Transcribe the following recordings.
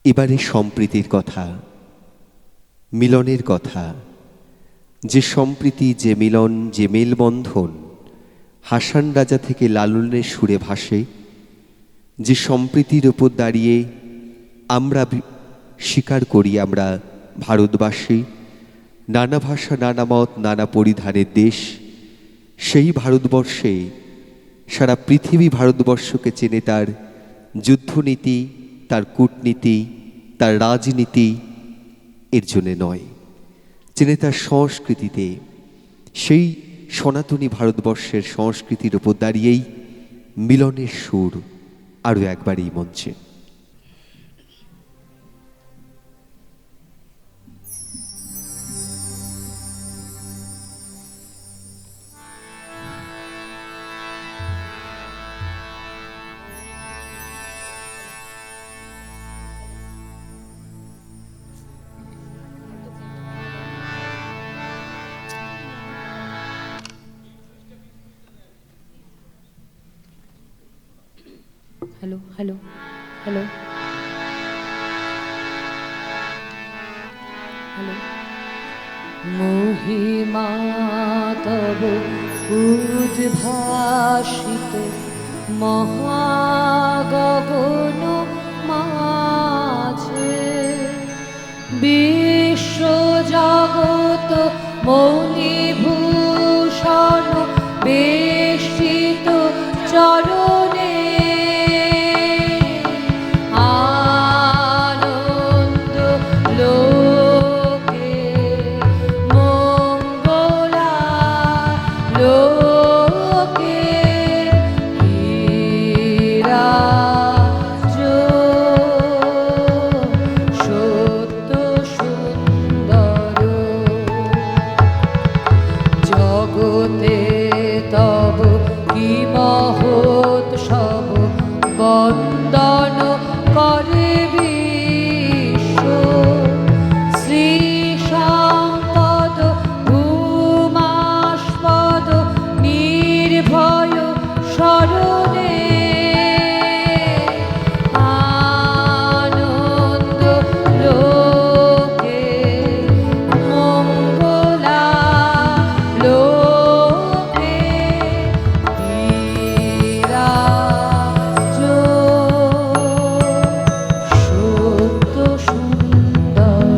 এবারে সম্প্রীতির কথা, মিলনের কথা। যে সম্প্রীতি, যে মিলন, যে মেলবন্ধন হাসান রাজা থেকে লালনের সুরে ভাসে, যে সম্প্রীতির ওপর দাঁড়িয়ে আমরা স্বীকার করি আমরা ভারতবাসী, নানা ভাষা, নানা মত, নানা পরিধানের দেশ। সেই ভারতবর্ষে সারা পৃথিবী ভারতবর্ষকে চেনে তার যুদ্ধনীতি, তার কূটনীতি, তার রাজনীতি, এর জন্যে নয়, চেনে তার সংস্কৃতিতে। সেই সনাতনী ভারতবর্ষের সংস্কৃতির ওপর দাঁড়িয়েই মিলনের সুর আরও একবার এই মঞ্চে। Hello hello hello hello. মহিমা তব উদ্ভাসিত মহাগগন মাঝে, বিশ্ব জগৎ মণিভূষণ বেষ্টিত চরণে, আনন্দ লোকে মঙ্গলা লোকে বিরাজ সত্য সুন্দর। জগতে তব কি মহোৎসব, বন্দন করে বিশ্ব। শ্রী সম্পদ ভূমাস্পদ নির্ভয় শরণে, আনন্দ লোকে মঙ্গলা লোকে বিরাজ সত্য সুন্দর।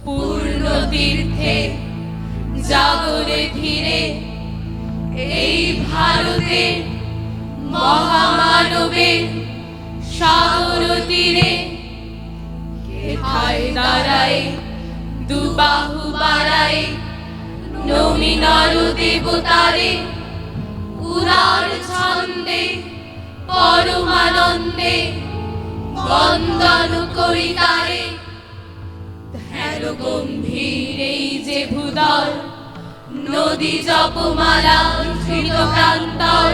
পূর্ণ তীর্থে জাগরে ধীরে এই ভারতে মহামানবের সাগর তীরে, কেথায় দাঁড়ায় দুবাহু বাড়ায় নমি নর দেবতারে, উদার ছন্দে পরমানন্দে বন্দন করি তারে। ধ্যান গম্ভীর এই যে ভূদর, নদী জপমালা ধৃত প্রান্তর,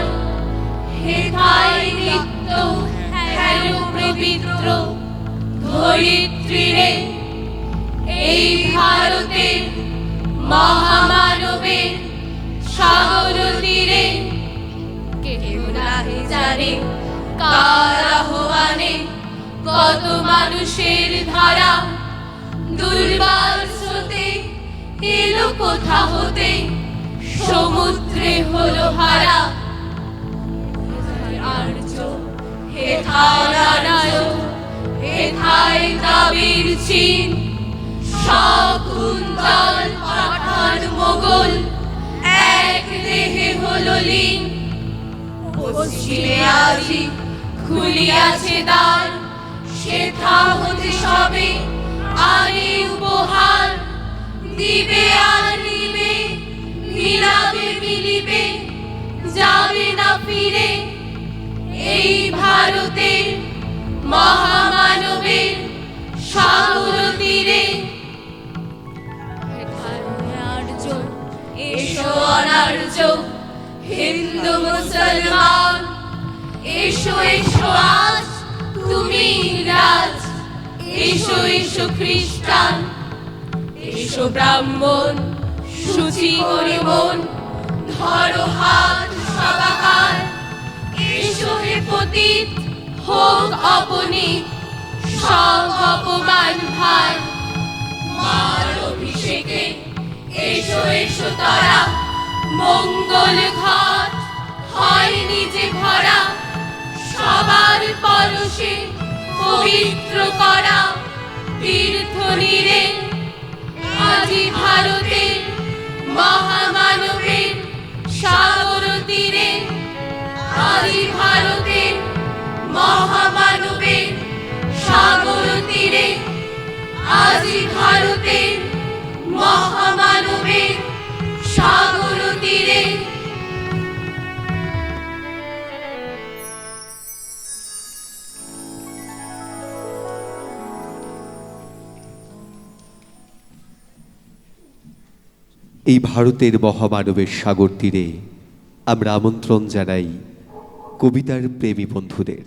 হেথায় নিত্য হেন পবিত্র ধরিত্রীরে। এই ভারতের মহামানবের সাগর তীরে, কেউ নাহি জানে কার আহ্বানে কত মানুষের ধারা, দুর্বার স্রোতে এলো কোথা হতে সমুদ্রে হলো হারা। আর্য হেথায় নারায়ণ, হেথায় দাবির চিন, শকুন্তল পাঠান মোগল এক দেহে পশ্চিমে আজি খুলিয়াছে দ্বার, সেথা হতে সবে আনে উপহার। দিবে আর নিবে, মিলাবে মিলিবে, যাবে না ফিরে এই ভারতের মহামানবের সাগর তীরে। আর্য এসো অনার্য, হিন্দু মুসলমান এসো এসো আজ তুমি রাজ। এসো এসো খ্রিস্টান, এসো ব্রাহ্মণ, শুচি করে মন, ধরো হাত সবাকার। এসো হে পতিত, হোক অপনীত সব অপমান ভার। মার অভিষেকে এসো এসো তারা, মঙ্গল ঘট হয় নিজে ভরা। সবার পরশে পবিত্র করা তীর্থ নীরে, আজি ভারতের মহামানবের সাগর তীরে। আজি ভারতের মহামানবের সাগর তীরে। আজি ভারতের মহামানবের সাগর তীরে। এই ভারতের মহামানবের সাগর তীরে আমরা আমন্ত্রণ জানাই কবিতার প্রেমী বন্ধুদের।